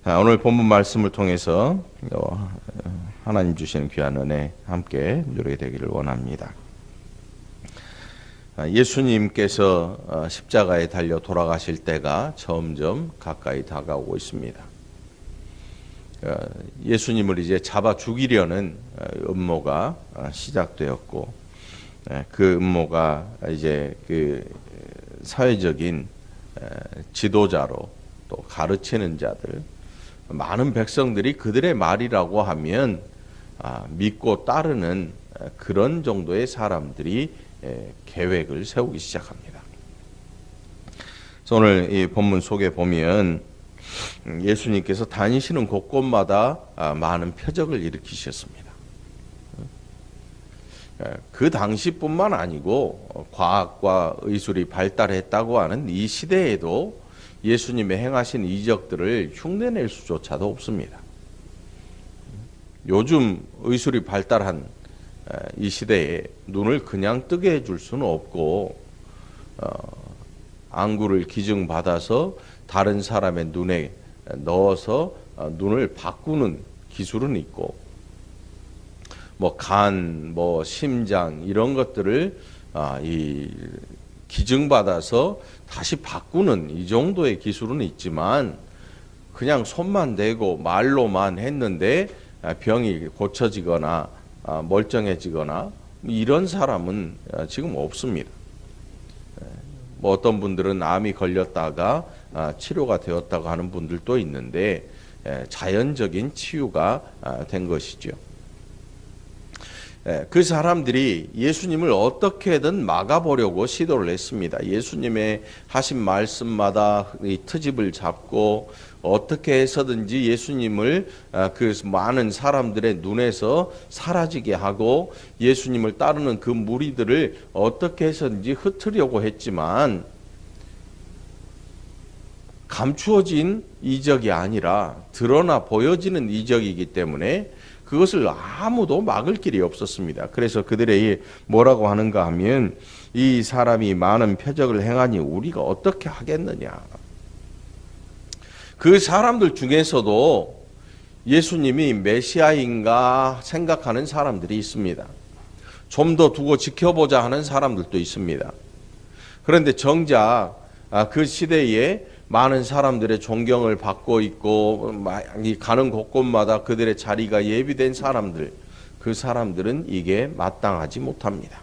오늘 본문 말씀을 통해서 하나님 주시는 귀한 은혜 함께 누리게 되기를 원합니다. 예수님께서 십자가에 달려 돌아가실 때가 점점 가까이 다가오고 있습니다. 예수님을 이제 잡아 죽이려는 음모가 시작되었고, 그 음모가 이제 그 사회적인 지도자로 또 가르치는 자들, 많은 백성들이 그들의 말이라고 하면 믿고 따르는 그런 정도의 사람들이 계획을 세우기 시작합니다. 그래서 오늘 이 본문 속에 보면 예수님께서 다니시는 곳곳마다 많은 표적을 일으키셨습니다. 그 당시뿐만 아니고 과학과 의술이 발달했다고 하는 이 시대에도 예수님의 행하신 이적들을 흉내낼 수조차도 없습니다. 요즘 의술이 발달한 이 시대에 눈을 그냥 뜨게 해줄 수는 없고, 안구를 기증받아서 다른 사람의 눈에 넣어서 눈을 바꾸는 기술은 있고, 간, 심장 이런 것들을 기증받아서 다시 바꾸는 이 정도의 기술은 있지만, 그냥 손만 대고 말로만 했는데 병이 고쳐지거나 멀쩡해지거나 이런 사람은 지금 없습니다. 어떤 분들은 암이 걸렸다가 치료가 되었다고 하는 분들도 있는데 자연적인 치유가 된 것이죠. 그 사람들이 예수님을 어떻게든 막아보려고 시도를 했습니다. 예수님의 하신 말씀마다 이 트집을 잡고 어떻게 해서든지 예수님을 그 많은 사람들의 눈에서 사라지게 하고 예수님을 따르는 그 무리들을 어떻게 해서든지 흩으려고 했지만, 감추어진 이적이 아니라 드러나 보여지는 이적이기 때문에 그것을 아무도 막을 길이 없었습니다. 그래서 그들이 뭐라고 하는가 하면, 이 사람이 많은 표적을 행하니 우리가 어떻게 하겠느냐. 그 사람들 중에서도 예수님이 메시아인가 생각하는 사람들이 있습니다. 좀 더 두고 지켜보자 하는 사람들도 있습니다. 그런데 정작 그 시대에 많은 사람들의 존경을 받고 있고 가는 곳곳마다 그들의 자리가 예비된 사람들, 그 사람들은 이게 마땅하지 못합니다.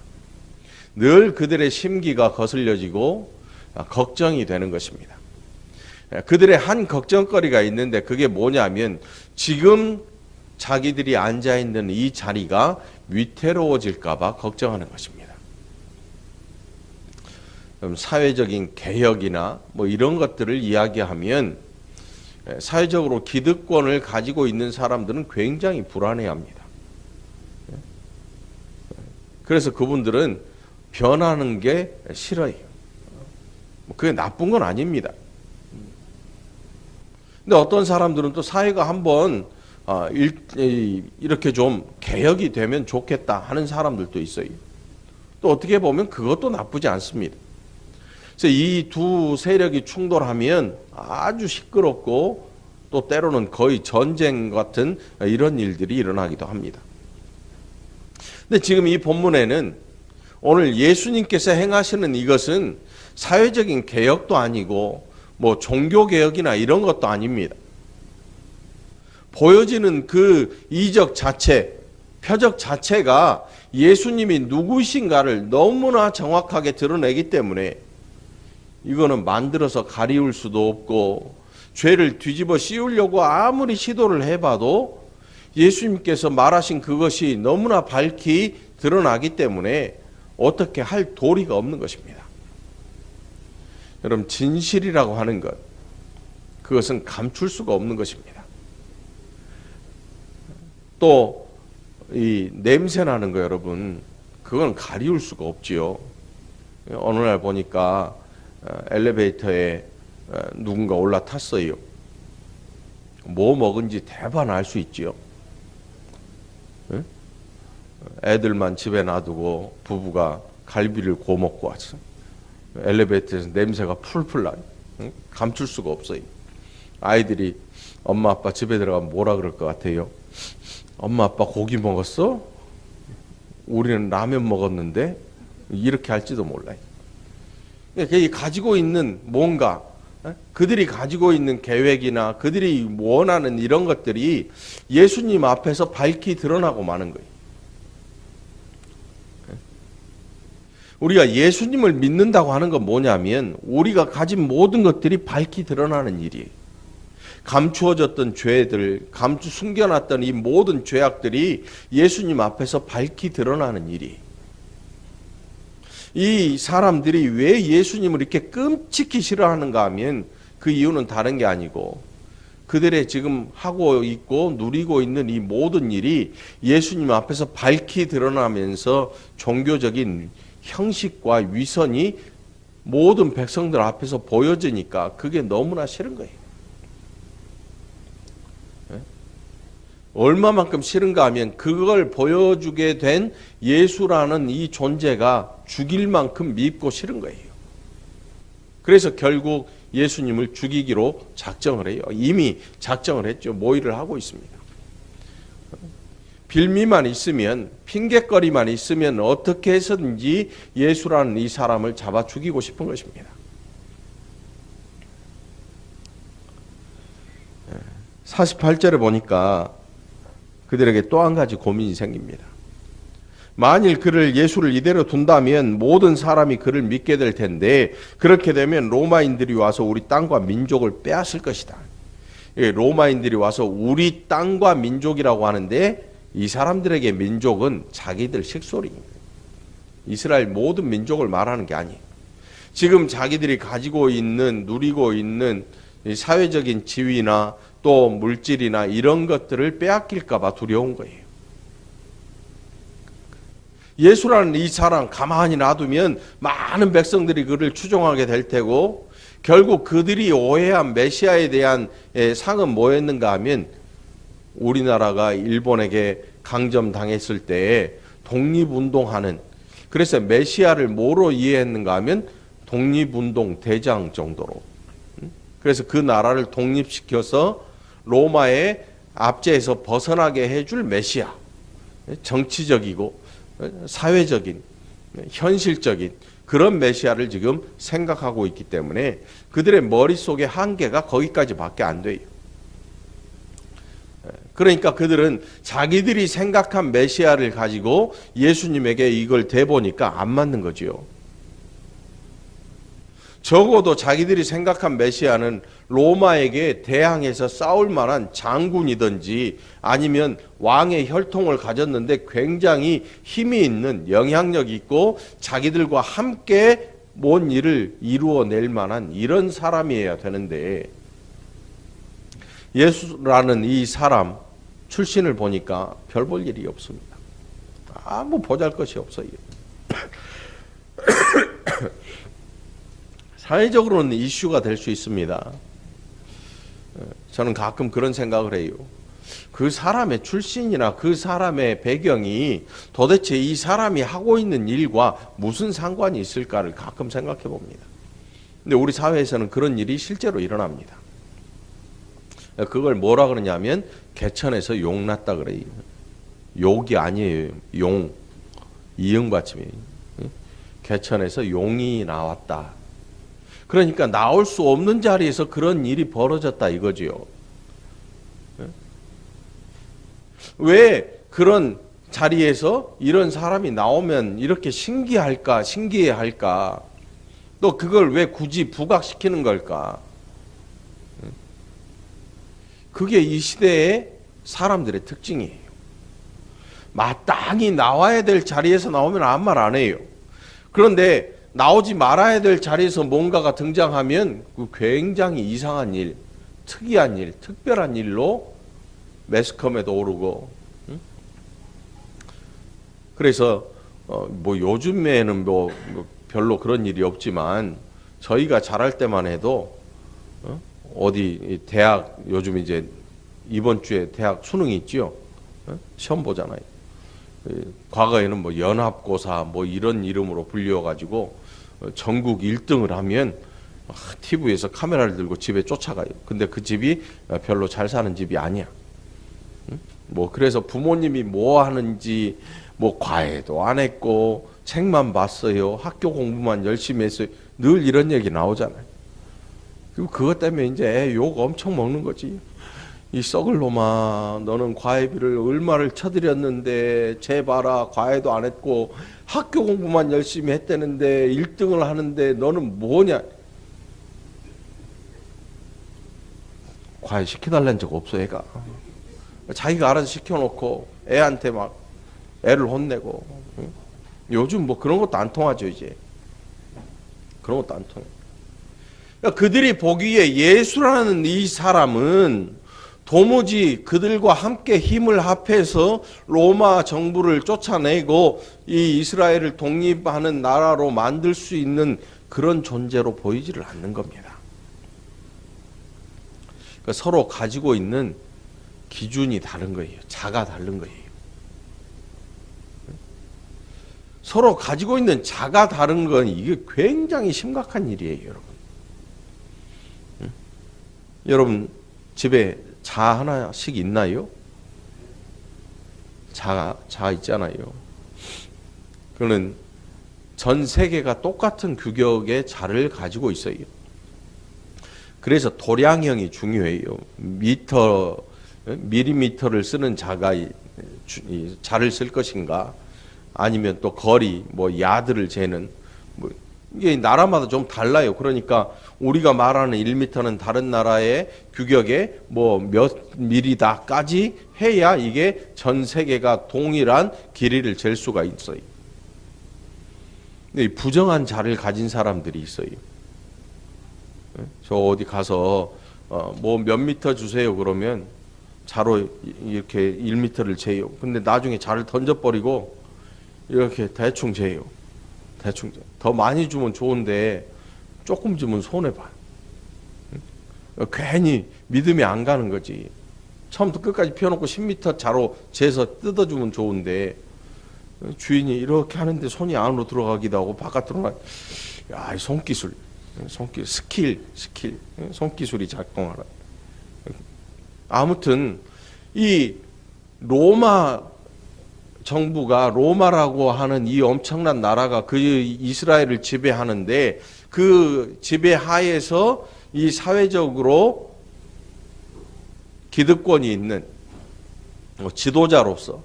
늘 그들의 심기가 거슬려지고 걱정이 되는 것입니다. 그들의 한 걱정거리가 있는데 그게 뭐냐면, 지금 자기들이 앉아있는 이 자리가 위태로워질까 봐 걱정하는 것입니다. 사회적인 개혁이나 이런 것들을 이야기하면 사회적으로 기득권을 가지고 있는 사람들은 굉장히 불안해합니다. 그래서 그분들은 변하는 게 싫어요. 그게 나쁜 건 아닙니다. 근데 어떤 사람들은 또 사회가 한번 이렇게 좀 개혁이 되면 좋겠다 하는 사람들도 있어요. 또 어떻게 보면 그것도 나쁘지 않습니다. 그래서 이 두 세력이 충돌하면 아주 시끄럽고 또 때로는 거의 전쟁 같은 이런 일들이 일어나기도 합니다. 근데 지금 이 본문에는 오늘 예수님께서 행하시는 이것은 사회적인 개혁도 아니고 종교개혁이나 이런 것도 아닙니다. 보여지는 그 이적 자체, 표적 자체가 예수님이 누구이신가를 너무나 정확하게 드러내기 때문에 이거는 만들어서 가리울 수도 없고, 죄를 뒤집어 씌우려고 아무리 시도를 해봐도 예수님께서 말하신 그것이 너무나 밝히 드러나기 때문에 어떻게 할 도리가 없는 것입니다. 여러분, 진실이라고 하는 것, 그것은 감출 수가 없는 것입니다. 또 이 냄새 나는 거, 여러분, 그건 가리울 수가 없지요. 어느 날 보니까 엘리베이터에 누군가 올라탔어요. 뭐 먹은지 대반 알 수 있지요. 애들만 집에 놔두고 부부가 갈비를 구워 먹고 왔어. 엘리베이터에서 냄새가 풀풀 나요. 감출 수가 없어요. 아이들이 엄마 아빠 집에 들어가면 뭐라 그럴 것 같아요? 엄마 아빠 고기 먹었어? 우리는 라면 먹었는데? 이렇게 할지도 몰라요. 가지고 있는 뭔가, 그들이 가지고 있는 계획이나 그들이 원하는 이런 것들이 예수님 앞에서 밝히 드러나고 마는 거예요. 우리가 예수님을 믿는다고 하는 건 뭐냐면 우리가 가진 모든 것들이 밝히 드러나는 일이에요. 감추어졌던 죄들, 숨겨놨던 이 모든 죄악들이 예수님 앞에서 밝히 드러나는 일이에요. 이 사람들이 왜 예수님을 이렇게 끔찍히 싫어하는가 하면 그 이유는 다른 게 아니고 그들의 지금 하고 있고 누리고 있는 이 모든 일이 예수님 앞에서 밝히 드러나면서 종교적인 형식과 위선이 모든 백성들 앞에서 보여지니까 그게 너무나 싫은 거예요. 얼마만큼 싫은가 하면 그걸 보여주게 된 예수라는 이 존재가 죽일 만큼 밉고 싫은 거예요. 그래서 결국 예수님을 죽이기로 작정을 해요. 이미 작정을 했죠. 모의를 하고 있습니다. 빌미만 있으면, 핑계거리만 있으면 어떻게 해서든지 예수라는 이 사람을 잡아 죽이고 싶은 것입니다. 48절에 보니까 그들에게 또 한 가지 고민이 생깁니다. 만일 예수를 이대로 둔다면 모든 사람이 그를 믿게 될 텐데 그렇게 되면 로마인들이 와서 우리 땅과 민족을 빼앗을 것이다. 로마인들이 와서 우리 땅과 민족이라고 하는데 이 사람들에게 민족은 자기들 식소리입니다. 이스라엘 모든 민족을 말하는 게 아니에요. 지금 자기들이 가지고 있는, 누리고 있는 사회적인 지위나 또 물질이나 이런 것들을 빼앗길까 봐 두려운 거예요. 예수라는 이 사람 가만히 놔두면 많은 백성들이 그를 추종하게 될 테고 결국 그들이 오해한 메시아에 대한 상은 뭐였는가 하면 우리나라가 일본에게 강점당했을 때에 독립운동하는, 그래서 메시아를 뭐로 이해했는가 하면 독립운동 대장 정도로, 그래서 그 나라를 독립시켜서 로마의 압제에서 벗어나게 해줄 메시아, 정치적이고 사회적인 현실적인 그런 메시아를 지금 생각하고 있기 때문에 그들의 머릿속의 한계가 거기까지밖에 안 돼요. 그러니까 그들은 자기들이 생각한 메시아를 가지고 예수님에게 이걸 대보니까 안 맞는 거지요. 적어도 자기들이 생각한 메시아는 로마에게 대항해서 싸울 만한 장군이든지 아니면 왕의 혈통을 가졌는데 굉장히 힘이 있는, 영향력이 있고 자기들과 함께 뭔 일을 이루어낼 만한 이런 사람이어야 되는데 예수라는 이 사람 출신을 보니까 별 볼 일이 없습니다. 아무 보잘것이 없어요. 사회적으로는 이슈가 될 수 있습니다. 저는 가끔 그런 생각을 해요. 그 사람의 출신이나 그 사람의 배경이 도대체 이 사람이 하고 있는 일과 무슨 상관이 있을까를 가끔 생각해 봅니다. 근데 우리 사회에서는 그런 일이 실제로 일어납니다. 그걸 뭐라 그러냐면 개천에서 용 났다 그래요. 욕이 아니에요. 용. 이응받침이에요. 개천에서 용이 나왔다. 그러니까 나올 수 없는 자리에서 그런 일이 벌어졌다 이거지요. 왜 그런 자리에서 이런 사람이 나오면 이렇게 신기해할까? 또 그걸 왜 굳이 부각시키는 걸까? 그게 이 시대의 사람들의 특징이에요. 마땅히 나와야 될 자리에서 나오면 아무 말 안 해요. 그런데 나오지 말아야 될 자리에서 뭔가가 등장하면 그 굉장히 이상한 일, 특이한 일, 특별한 일로 매스컴에도 오르고. 그래서 뭐 요즘에는 뭐 별로 그런 일이 없지만 저희가 자랄 때만 해도 어디 대학, 요즘 이제 이번 주에 대학 수능이 있지요. 시험 보잖아요. 과거에는 뭐 연합고사 뭐 이런 이름으로 불려가지고 전국 1등을 하면 TV에서 카메라를 들고 집에 쫓아가요. 근데 그 집이 별로 잘 사는 집이 아니야. 뭐 그래서 부모님이 뭐 하는지 뭐 과외도 안 했고 책만 봤어요. 학교 공부만 열심히 했어요. 늘 이런 얘기 나오잖아요. 그리고 그것 때문에 이제 애 욕 엄청 먹는 거지. 이 썩을 놈아, 너는 과외비를 얼마를 쳐드렸는데 쟤 봐라, 과외도 안 했고 학교 공부만 열심히 했다는데 1등을 하는데 너는 뭐냐. 과외 시켜달라는 적 없어. 애가 자기가 알아서 시켜놓고 애한테 막 애를 혼내고. 요즘 뭐 그런 것도 안 통하죠. 이제 그런 것도 안 통해. 그러니까 그들이 보기에 예수라는 이 사람은 도무지 그들과 함께 힘을 합해서 로마 정부를 쫓아내고 이 이스라엘을 독립하는 나라로 만들 수 있는 그런 존재로 보이지를 않는 겁니다. 그러니까 서로 가지고 있는 기준이 다른 거예요. 자가 다른 거예요. 서로 가지고 있는 자가 다른 건 이게 굉장히 심각한 일이에요, 여러분. 여러분 집에 자 하나씩 있나요? 자 있잖아요. 그는 전 세계가 똑같은 규격의 자를 가지고 있어요. 그래서 도량형이 중요해요. 밀리미터를 쓰는 자가 자를 쓸 것인가, 아니면 또 거리, 뭐 야드를 재는, 뭐 이게 나라마다 좀 달라요. 그러니까 우리가 말하는 1m는 다른 나라의 규격에 뭐 몇 미리다까지 해야 이게 전 세계가 동일한 길이를 잴 수가 있어요. 근데 부정한 자를 가진 사람들이 있어요. 저 어디 가서 뭐 몇 미터 주세요 그러면 자로 이렇게 1m를 재요. 근데 나중에 자를 던져버리고 이렇게 대충 재요. 대충 더 많이 주면 좋은데 조금 주면 손해봐. 괜히 믿음이 안 가는 거지. 처음부터 끝까지 펴놓고 10m 자로 재서 뜯어주면 좋은데 주인이 이렇게 하는데 손이 안으로 들어가기도 하고 바깥으로 나. 야, 손기술, 스킬, 손기술이 작동하라. 아무튼 이 로마 정부가, 로마라고 하는 이 엄청난 나라가 그 이스라엘을 지배하는데, 그 지배 하에서 이 사회적으로 기득권이 있는 지도자로서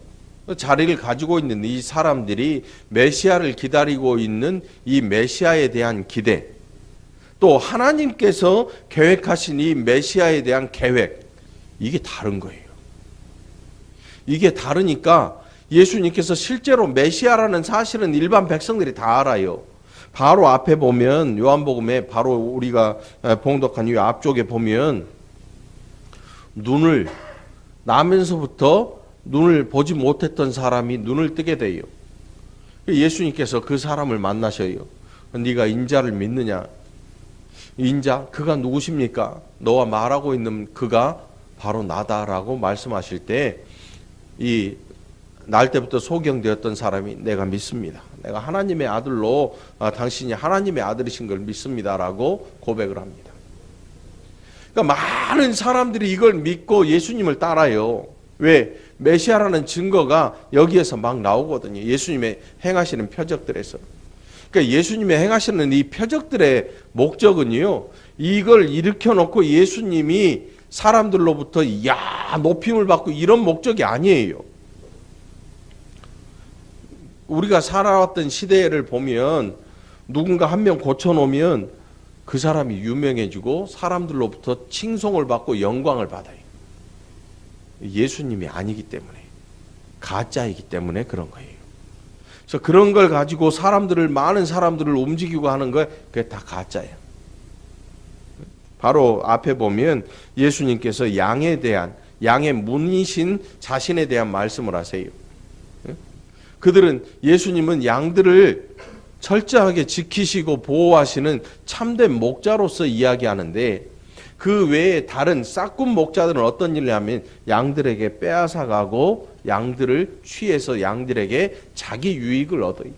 자리를 가지고 있는 이 사람들이 메시아를 기다리고 있는 이 메시아에 대한 기대, 또 하나님께서 계획하신 이 메시아에 대한 계획, 이게 다른 거예요. 이게 다르니까 예수님께서 실제로 메시아라는 사실은 일반 백성들이 다 알아요. 바로 앞에 보면 요한복음에 바로 우리가 봉독한 이 앞쪽에 보면 눈을 나면서부터 눈을 보지 못했던 사람이 눈을 뜨게 돼요. 예수님께서 그 사람을 만나셔요. 네가 인자를 믿느냐? 인자? 그가 누구십니까? 너와 말하고 있는 그가 바로 나다라고 말씀하실 때 이 날 때부터 소경되었던 사람이 내가 믿습니다. 내가 하나님의 아들로 당신이 하나님의 아들이신 걸 믿습니다라고 고백을 합니다. 그러니까 많은 사람들이 이걸 믿고 예수님을 따라요. 왜? 메시아라는 증거가 여기에서 막 나오거든요. 예수님의 행하시는 표적들에서. 그러니까 예수님의 행하시는 이 표적들의 목적은요, 이걸 일으켜 놓고 예수님이 사람들로부터 높임을 받고 이런 목적이 아니에요. 우리가 살아왔던 시대를 보면 누군가 한 명 고쳐놓으면 그 사람이 유명해지고 사람들로부터 칭송을 받고 영광을 받아요. 예수님이 아니기 때문에, 가짜이기 때문에 그런 거예요. 그래서 그런 걸 가지고 많은 사람들을 움직이고 하는 거, 그게 다 가짜예요. 바로 앞에 보면 예수님께서 양의 문이신 자신에 대한 말씀을 하세요. 그들은 예수님은 양들을 철저하게 지키시고 보호하시는 참된 목자로서 이야기하는데, 그 외에 다른 싹군 목자들은 어떤 일을 하면 양들에게 빼앗아가고 양들을 취해서 양들에게 자기 유익을 얻어요.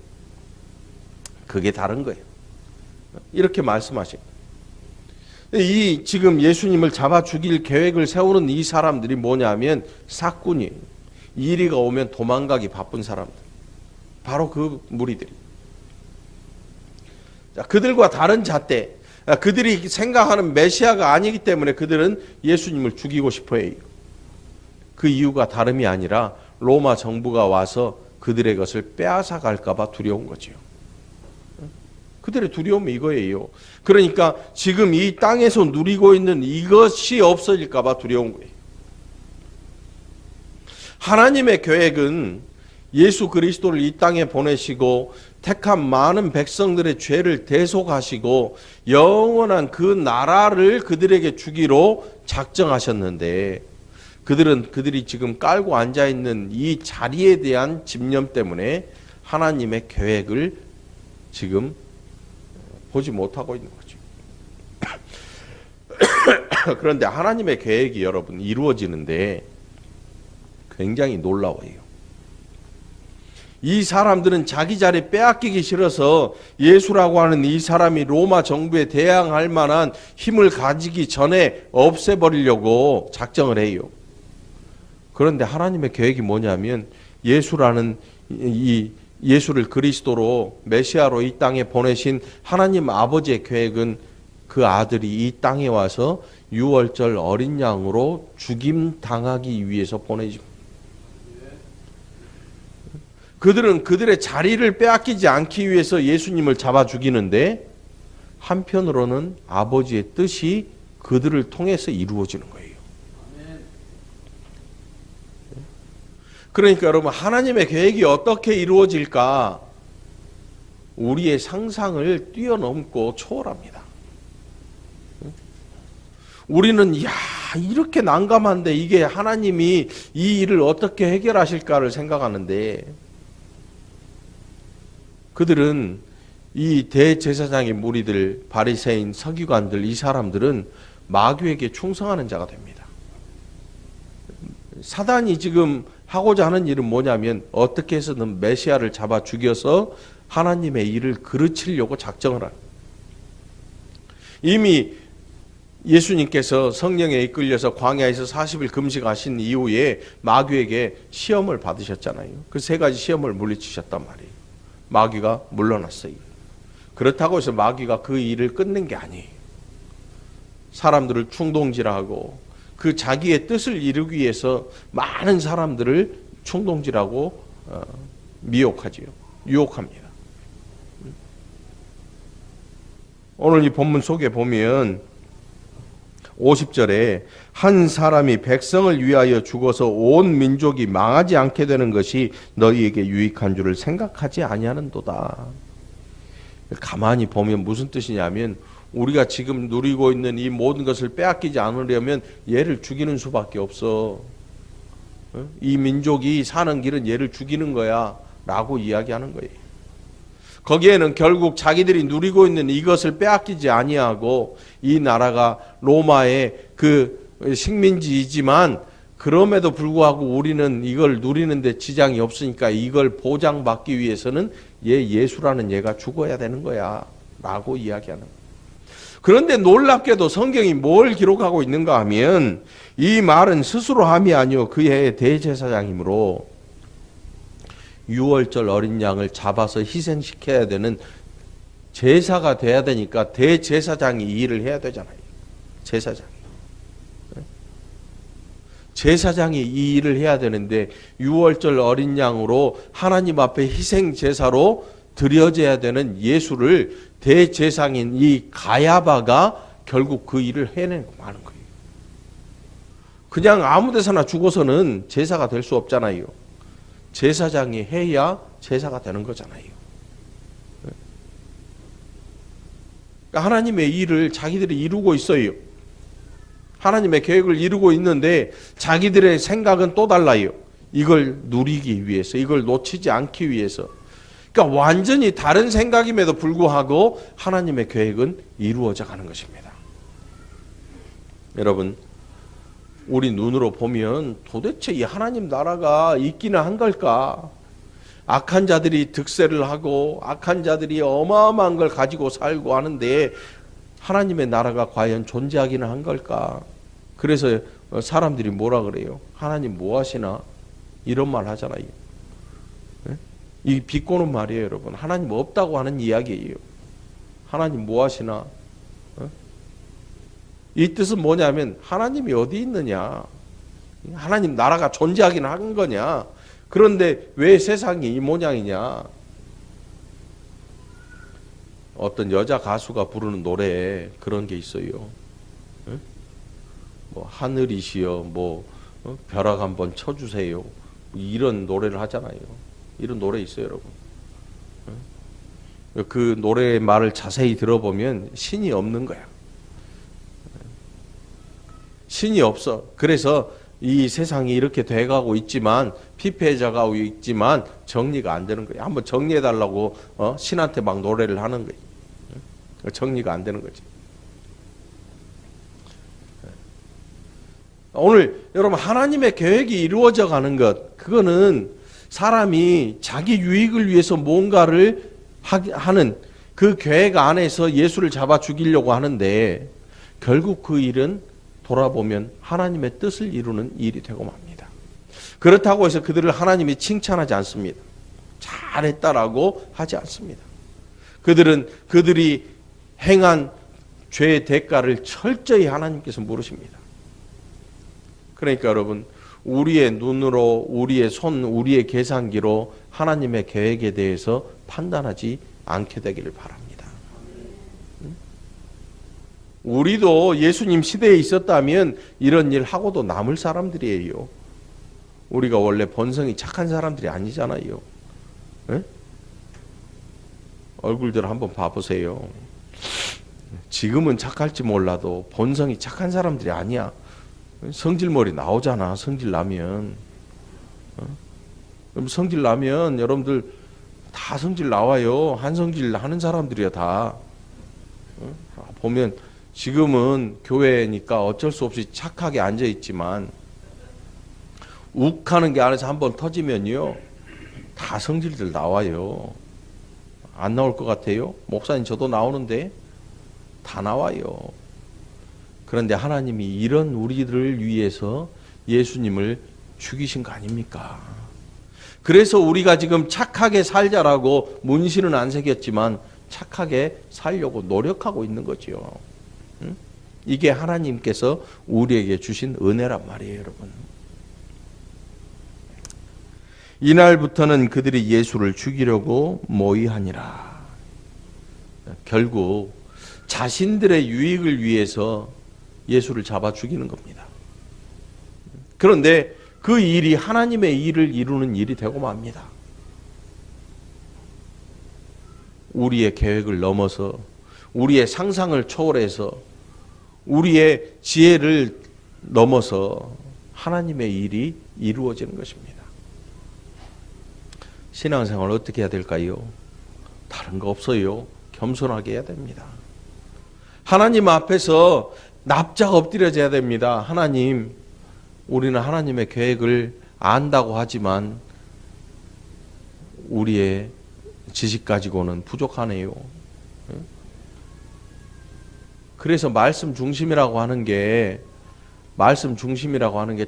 그게 다른 거예요. 이렇게 말씀하시고, 이 지금 예수님을 잡아 죽일 계획을 세우는 이 사람들이 뭐냐면 사꾼이에요. 이리가 오면 도망가기 바쁜 사람들. 바로 그 무리들이. 자, 그들과 다른 잣대. 그들이 생각하는 메시아가 아니기 때문에 그들은 예수님을 죽이고 싶어 해요. 그 이유가 다름이 아니라 로마 정부가 와서 그들의 것을 빼앗아 갈까 봐 두려운 거지요. 그들의 두려움이 이거예요. 그러니까 지금 이 땅에서 누리고 있는 이것이 없어질까 봐 두려운 거예요. 하나님의 계획은 예수 그리스도를 이 땅에 보내시고 택한 많은 백성들의 죄를 대속하시고 영원한 그 나라를 그들에게 주기로 작정하셨는데 그들이 지금 깔고 앉아있는 이 자리에 대한 집념 때문에 하나님의 계획을 지금 보지 못하고 있는 거죠. 그런데 하나님의 계획이 여러분 이루어지는데 굉장히 놀라워요. 이 사람들은 자기 자리 빼앗기기 싫어서 예수라고 하는 이 사람이 로마 정부에 대항할 만한 힘을 가지기 전에 없애버리려고 작정을 해요. 그런데 하나님의 계획이 뭐냐면 예수라는 이 예수를 그리스도로 메시아로 이 땅에 보내신 하나님 아버지의 계획은 그 아들이 이 땅에 와서 유월절 어린 양으로 죽임 당하기 위해서 보내집니다. 그들은 그들의 자리를 빼앗기지 않기 위해서 예수님을 잡아 죽이는데 한편으로는 아버지의 뜻이 그들을 통해서 이루어지는 거예요. 그러니까 여러분 하나님의 계획이 어떻게 이루어질까 우리의 상상을 뛰어넘고 초월합니다. 우리는 이렇게 난감한데 이게 하나님이 이 일을 어떻게 해결하실까를 생각하는데 그들은 이 대제사장의 무리들, 바리새인, 서기관들 이 사람들은 마귀에게 충성하는 자가 됩니다. 사단이 지금 하고자 하는 일은 뭐냐면 어떻게 해서든 메시아를 잡아 죽여서 하나님의 일을 그르치려고 작정을 하는. 이미 예수님께서 성령에 이끌려서 광야에서 40일 금식하신 이후에 마귀에게 시험을 받으셨잖아요. 그 세 가지 시험을 물리치셨단 말이에요. 마귀가 물러났어요. 그렇다고 해서 마귀가 그 일을 끝낸 게 아니에요. 사람들을 충동질하고 그 자기의 뜻을 이루기 위해서 많은 사람들을 충동질하고 미혹하지요. 유혹합니다. 오늘 이 본문 속에 보면 50절에 한 사람이 백성을 위하여 죽어서 온 민족이 망하지 않게 되는 것이 너희에게 유익한 줄을 생각하지 아니하는도다. 가만히 보면 무슨 뜻이냐면 우리가 지금 누리고 있는 이 모든 것을 빼앗기지 않으려면 얘를 죽이는 수밖에 없어. 이 민족이 사는 길은 얘를 죽이는 거야 라고 이야기하는 거예요. 거기에는 결국 자기들이 누리고 있는 이것을 빼앗기지 아니하고 이 나라가 로마의 그 식민지이지만 그럼에도 불구하고 우리는 이걸 누리는데 지장이 없으니까 이걸 보장받기 위해서는 예수라는 얘가 죽어야 되는 거야 라고 이야기하는 거예요. 그런데 놀랍게도 성경이 뭘 기록하고 있는가 하면 이 말은 스스로 함이 아니요 그의 대제사장이므로 유월절 어린 양을 잡아서 희생시켜야 되는 제사가 돼야 되니까 대제사장이 이 일을 해야 되잖아요. 제사장이 이 일을 해야 되는데 유월절 어린 양으로 하나님 앞에 희생 제사로 드려져야 되는 예수를 대제사장인 이 가야바가 결국 그 일을 해내고 마는 거예요. 그냥 아무 데서나 죽어서는 제사가 될 수 없잖아요. 제사장이 해야 제사가 되는 거잖아요. 그러니까 하나님의 일을 자기들이 이루고 있어요. 하나님의 계획을 이루고 있는데 자기들의 생각은 또 달라요. 이걸 누리기 위해서, 이걸 놓치지 않기 위해서. 그러니까 완전히 다른 생각임에도 불구하고 하나님의 계획은 이루어져 가는 것입니다. 여러분, 우리 눈으로 보면 도대체 이 하나님 나라가 있기는 한 걸까? 악한 자들이 득세를 하고 악한 자들이 어마어마한 걸 가지고 살고 하는데 하나님의 나라가 과연 존재하기는 한 걸까? 그래서 사람들이 뭐라 그래요? 하나님 뭐 하시나? 이런 말 하잖아요. 이 비꼬는 말이에요, 여러분. 하나님 없다고 하는 이야기예요. 하나님 뭐 하시나? 이 뜻은 뭐냐면 하나님이 어디 있느냐? 하나님 나라가 존재하기는 한 거냐? 그런데 왜 세상이 이 모양이냐? 어떤 여자 가수가 부르는 노래에 그런 게 있어요. 뭐 하늘이시여, 뭐 벼락 한번 쳐주세요. 이런 노래를 하잖아요. 이런 노래 있어요, 여러분. 그 노래의 말을 자세히 들어보면 신이 없는 거야. 신이 없어. 그래서 이 세상이 이렇게 돼가고 있지만, 피폐해져가고 있지만 정리가 안 되는 거야. 한번 정리해달라고 신한테 막 노래를 하는 거야. 정리가 안 되는 거지. 오늘 여러분, 하나님의 계획이 이루어져 가는 것, 그거는 사람이 자기 유익을 위해서 뭔가를 하는 그 계획 안에서 예수를 잡아 죽이려고 하는데, 결국 그 일은 돌아보면 하나님의 뜻을 이루는 일이 되고 맙니다. 그렇다고 해서 그들을 하나님이 칭찬하지 않습니다. 잘했다라고 하지 않습니다. 그들은 그들이 행한 죄의 대가를 철저히 하나님께서 물으십니다. 그러니까 여러분, 우리의 눈으로, 우리의 손, 우리의 계산기로 하나님의 계획에 대해서 판단하지 않게 되기를 바랍니다. 우리도 예수님 시대에 있었다면 이런 일 하고도 남을 사람들이에요. 우리가 원래 본성이 착한 사람들이 아니잖아요. 에? 얼굴들 한번 봐보세요. 지금은 착할지 몰라도 본성이 착한 사람들이 아니야. 성질머리 나오잖아. 성질 나면. 그럼 성질 나면 여러분들 다 성질 나와요. 한 성질 하는 사람들이야 다. 보면 지금은 교회니까 어쩔 수 없이 착하게 앉아 있지만, 욱하는 게 안에서 한번 터지면요, 다 성질들 나와요. 안 나올 것 같아요? 목사님 저도 나오는데 다 나와요. 그런데 하나님이 이런 우리들을 위해서 예수님을 죽이신 거 아닙니까? 그래서 우리가 지금 착하게 살자라고 문신은 안 새겼지만 착하게 살려고 노력하고 있는 거죠. 이게 하나님께서 우리에게 주신 은혜란 말이에요, 여러분. 이날부터는 그들이 예수를 죽이려고 모의하니라. 결국 자신들의 유익을 위해서 예수를 잡아 죽이는 겁니다. 그런데 그 일이 하나님의 일을 이루는 일이 되고 맙니다. 우리의 계획을 넘어서, 우리의 상상을 초월해서, 우리의 지혜를 넘어서 하나님의 일이 이루어지는 것입니다. 신앙생활 어떻게 해야 될까요? 다른 거 없어요. 겸손하게 해야 됩니다. 하나님 앞에서 납작 엎드려져야 됩니다. 하나님, 우리는 하나님의 계획을 안다고 하지만 우리의 지식 가지고는 부족하네요. 그래서 말씀 중심이라고 하는 게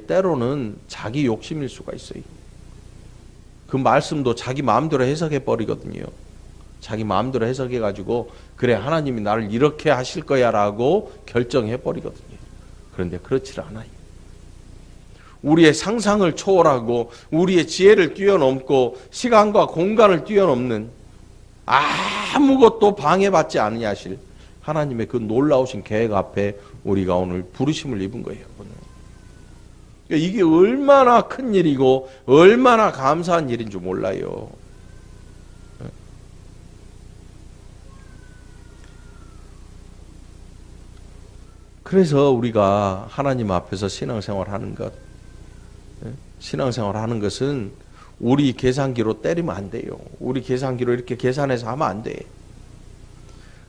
때로는 자기 욕심일 수가 있어요. 그 말씀도 자기 마음대로 해석해 버리거든요. 자기 마음대로 해석해 가지고 그래, 하나님이 나를 이렇게 하실 거야 라고 결정해 버리거든요. 그런데 그렇지 않아요. 우리의 상상을 초월하고 우리의 지혜를 뛰어넘고 시간과 공간을 뛰어넘는, 아무것도 방해받지 아니하실 하나님의 그 놀라우신 계획 앞에 우리가 오늘 부르심을 입은 거예요. 이게 얼마나 큰 일이고 얼마나 감사한 일인 줄 몰라요. 그래서 우리가 하나님 앞에서 신앙생활 하는 것, 신앙생활 하는 것은 우리 계산기로 때리면 안 돼요. 우리 계산기로 이렇게 계산해서 하면 안 돼.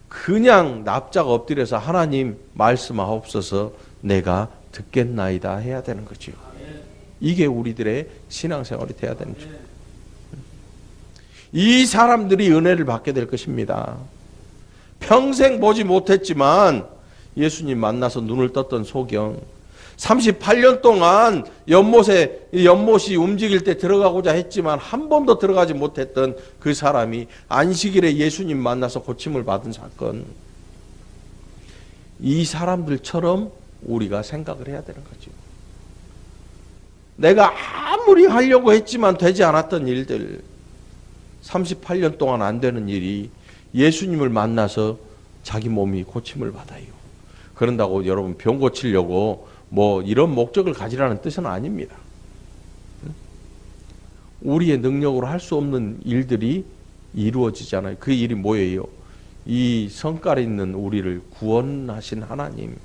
그냥 납작 엎드려서 하나님 말씀하옵소서 내가 듣겠나이다 해야 되는 거죠. 이게 우리들의 신앙생활이 돼야 되는 거죠. 이 사람들이 은혜를 받게 될 것입니다. 평생 보지 못했지만 예수님 만나서 눈을 떴던 소경, 38년 동안 연못이 움직일 때 들어가고자 했지만 한 번도 들어가지 못했던 그 사람이 안식일에 예수님 만나서 고침을 받은 사건, 이 사람들처럼 우리가 생각을 해야 되는 거죠. 내가 아무리 하려고 했지만 되지 않았던 일들, 38년 동안 안 되는 일이 예수님을 만나서 자기 몸이 고침을 받아요. 그런다고 여러분 병 고치려고 이런 목적을 가지라는 뜻은 아닙니다. 우리의 능력으로 할 수 없는 일들이 이루어지잖아요. 그 일이 뭐예요? 이 성깔 있는 우리를 구원하신 하나님,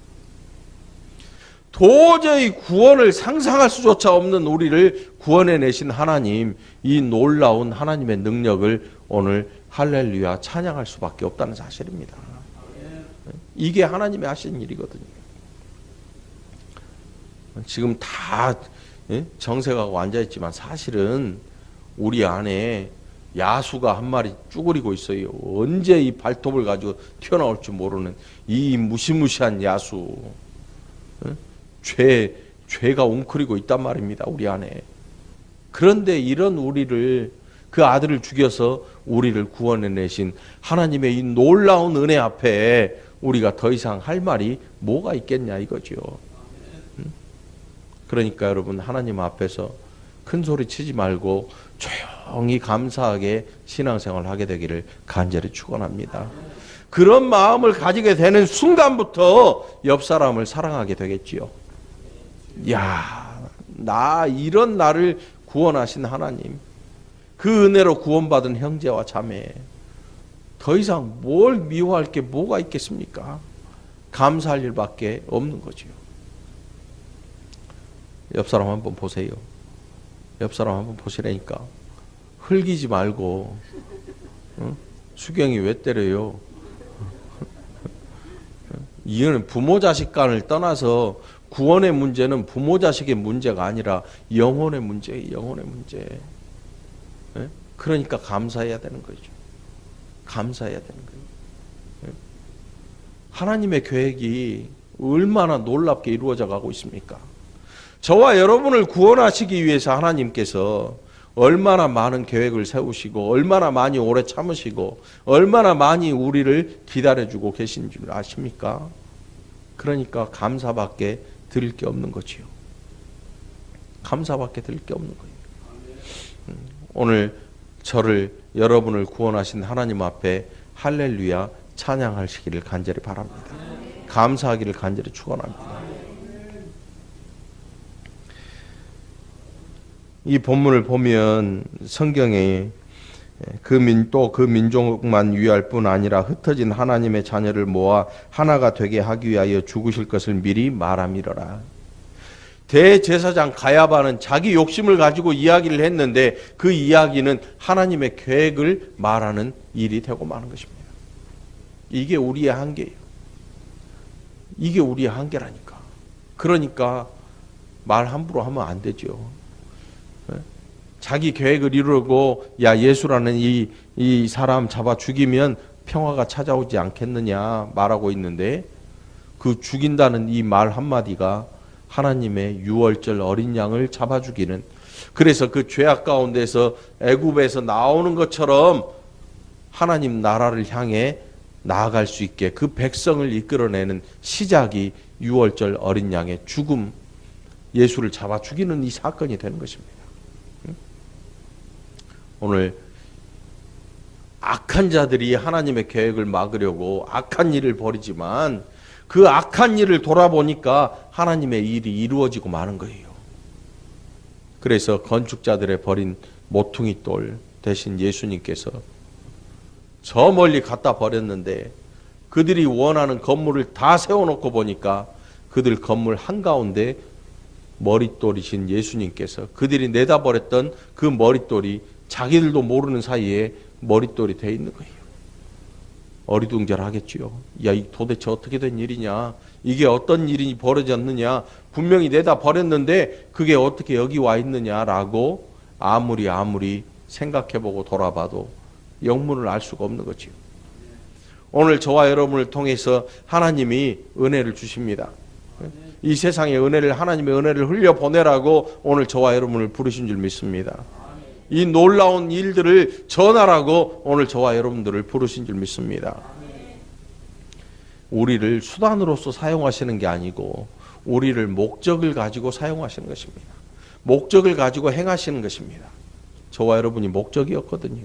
도저히 구원을 상상할 수조차 없는 우리를 구원해내신 하나님, 이 놀라운 하나님의 능력을 오늘 할렐루야 찬양할 수밖에 없다는 사실입니다. 이게 하나님이 하신 일이거든요. 지금 다 정색하고 앉아있지만 사실은 우리 안에 야수가 한 마리 쭈그리고 있어요. 언제 이 발톱을 가지고 튀어나올 줄 모르는 이 무시무시한 야수, 죄가 웅크리고 있단 말입니다. 우리 안에. 그런데 이런 우리를, 그 아들을 죽여서 우리를 구원해내신 하나님의 이 놀라운 은혜 앞에 우리가 더 이상 할 말이 뭐가 있겠냐 이거죠. 그러니까 여러분, 하나님 앞에서 큰 소리 치지 말고 조용히 감사하게 신앙생활을 하게 되기를 간절히 축원합니다. 그런 마음을 가지게 되는 순간부터 옆 사람을 사랑하게 되겠지요. 야, 이런 나를 구원하신 하나님, 그 은혜로 구원받은 형제와 자매, 더 이상 뭘 미워할 게 뭐가 있겠습니까? 감사할 일밖에 없는 거지요. 옆 사람 한번 보세요. 옆 사람 한번 보시라니까. 흘기지 말고. 수경이 왜 때려요? 이거는 부모 자식 간을 떠나서 구원의 문제는 부모 자식의 문제가 아니라 영혼의 문제예요. 영혼의 문제. 그러니까 감사해야 되는 거죠. 감사해야 되는 거예요. 하나님의 계획이 얼마나 놀랍게 이루어져 가고 있습니까? 저와 여러분을 구원하시기 위해서 하나님께서 얼마나 많은 계획을 세우시고 얼마나 많이 오래 참으시고 얼마나 많이 우리를 기다려주고 계신 줄 아십니까? 그러니까 감사밖에 드릴 게 없는 거지요. 감사밖에 드릴 게 없는 거예요. 오늘 저를, 여러분을 구원하신 하나님 앞에 할렐루야 찬양하시기를 간절히 바랍니다. 감사하기를 간절히 축원합니다. 이 본문을 보면 성경에 그 민족만 위할 뿐 아니라 흩어진 하나님의 자녀를 모아 하나가 되게 하기 위하여 죽으실 것을 미리 말함이러라. 대제사장 가야바는 자기 욕심을 가지고 이야기를 했는데 그 이야기는 하나님의 계획을 말하는 일이 되고 마는 것입니다. 이게 우리의 한계예요. 이게 우리의 한계라니까. 그러니까 말 함부로 하면 안 되죠. 자기 계획을 이루고 예수라는 이 사람 잡아 죽이면 평화가 찾아오지 않겠느냐 말하고 있는데, 그 죽인다는 이 말 한마디가 하나님의 유월절 어린 양을 잡아 죽이는, 그래서 그 죄악 가운데서 애굽에서 나오는 것처럼 하나님 나라를 향해 나아갈 수 있게 그 백성을 이끌어내는 시작이 유월절 어린 양의 죽음, 예수를 잡아 죽이는 이 사건이 되는 것입니다. 오늘 악한 자들이 하나님의 계획을 막으려고 악한 일을 벌이지만 그 악한 일을 돌아보니까 하나님의 일이 이루어지고 마는 거예요. 그래서 건축자들의 버린 모퉁이 돌 대신 예수님께서 저 멀리 갖다 버렸는데 그들이 원하는 건물을 다 세워놓고 보니까 그들 건물 한가운데 머릿돌이신 예수님께서 그들이 내다버렸던 그 머릿돌이 자기들도 모르는 사이에 머릿돌이 되어 있는 거예요. 어리둥절하겠지요. 이 도대체 어떻게 된 일이냐? 이게 어떤 일이 벌어졌느냐? 분명히 내다 버렸는데 그게 어떻게 여기 와 있느냐라고 아무리 생각해보고 돌아봐도 영문을 알 수가 없는 거지요. 오늘 저와 여러분을 통해서 하나님이 은혜를 주십니다. 이 세상에 은혜를, 하나님의 은혜를 흘려보내라고 오늘 저와 여러분을 부르신 줄 믿습니다. 이 놀라운 일들을 전하라고 오늘 저와 여러분들을 부르신 줄 믿습니다. 우리를 수단으로서 사용하시는 게 아니고 우리를 목적을 가지고 사용하시는 것입니다. 목적을 가지고 행하시는 것입니다. 저와 여러분이 목적이었거든요.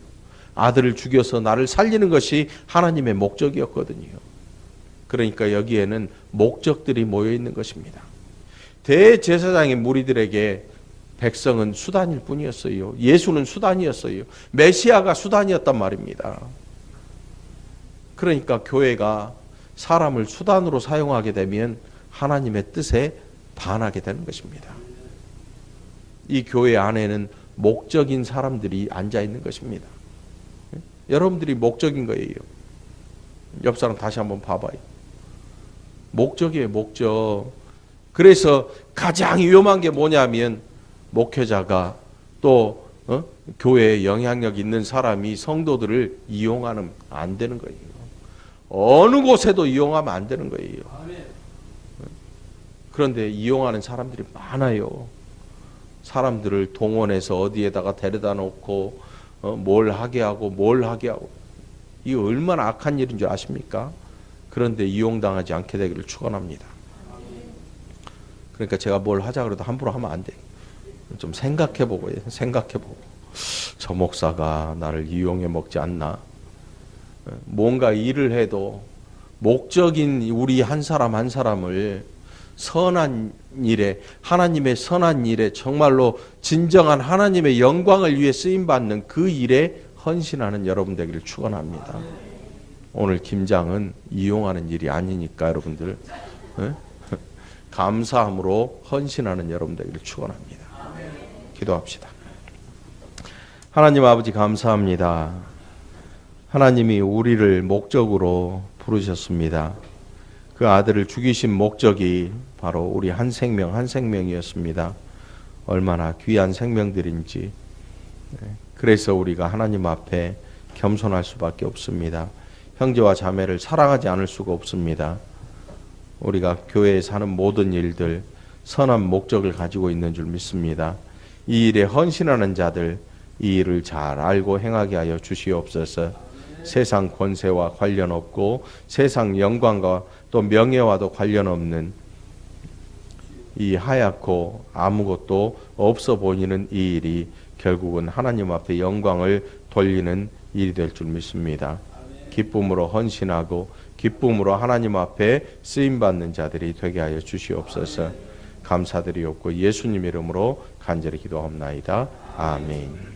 아들을 죽여서 나를 살리는 것이 하나님의 목적이었거든요. 그러니까 여기에는 목적들이 모여 있는 것입니다. 대제사장의 무리들에게 백성은 수단일 뿐이었어요. 예수는 수단이었어요. 메시아가 수단이었단 말입니다. 그러니까 교회가 사람을 수단으로 사용하게 되면 하나님의 뜻에 반하게 되는 것입니다. 이 교회 안에는 목적인 사람들이 앉아 있는 것입니다. 여러분들이 목적인 거예요. 옆 사람 다시 한번 봐봐요. 목적이에요, 목적. 그래서 가장 위험한 게 뭐냐면 목회자가 또 교회에 영향력 있는 사람이 성도들을 이용하면 안 되는 거예요. 어느 곳에도 이용하면 안 되는 거예요. 그런데 이용하는 사람들이 많아요. 사람들을 동원해서 어디에다가 데려다 놓고 뭘 하게 하고 이 얼마나 악한 일인 줄 아십니까? 그런데 이용당하지 않게 되기를 축원합니다. 그러니까 제가 뭘 하자 그래도 함부로 하면 안 돼요. 좀 생각해보고 저 목사가 나를 이용해 먹지 않나? 뭔가 일을 해도 목적인 우리 한 사람 한 사람을 선한 일에, 하나님의 선한 일에, 정말로 진정한 하나님의 영광을 위해 쓰임받는 그 일에 헌신하는 여러분 되기를 축원합니다. 오늘 김장은 이용하는 일이 아니니까 여러분들 감사함으로 헌신하는 여러분 되기를 축원합니다. 기도합시다. 하나님 아버지 감사합니다. 하나님이 우리를 목적으로 부르셨습니다. 그 아들을 죽이신 목적이 바로 우리 한 생명 한 생명이었습니다. 얼마나 귀한 생명들인지. 그래서 우리가 하나님 앞에 겸손할 수밖에 없습니다. 형제와 자매를 사랑하지 않을 수가 없습니다. 우리가 교회에 사는 모든 일들 선한 목적을 가지고 있는 줄 믿습니다. 이 일에 헌신하는 자들 이 일을 잘 알고 행하게 하여 주시옵소서. 세상 권세와 관련 없고 세상 영광과 또 명예와도 관련 없는 이 하얗고 아무것도 없어 보이는 이 일이 결국은 하나님 앞에 영광을 돌리는 일이 될 줄 믿습니다. 기쁨으로 헌신하고 기쁨으로 하나님 앞에 쓰임받는 자들이 되게 하여 주시옵소서. 감사드리옵고 예수님 이름으로 간절히 기도합나이다. 아멘.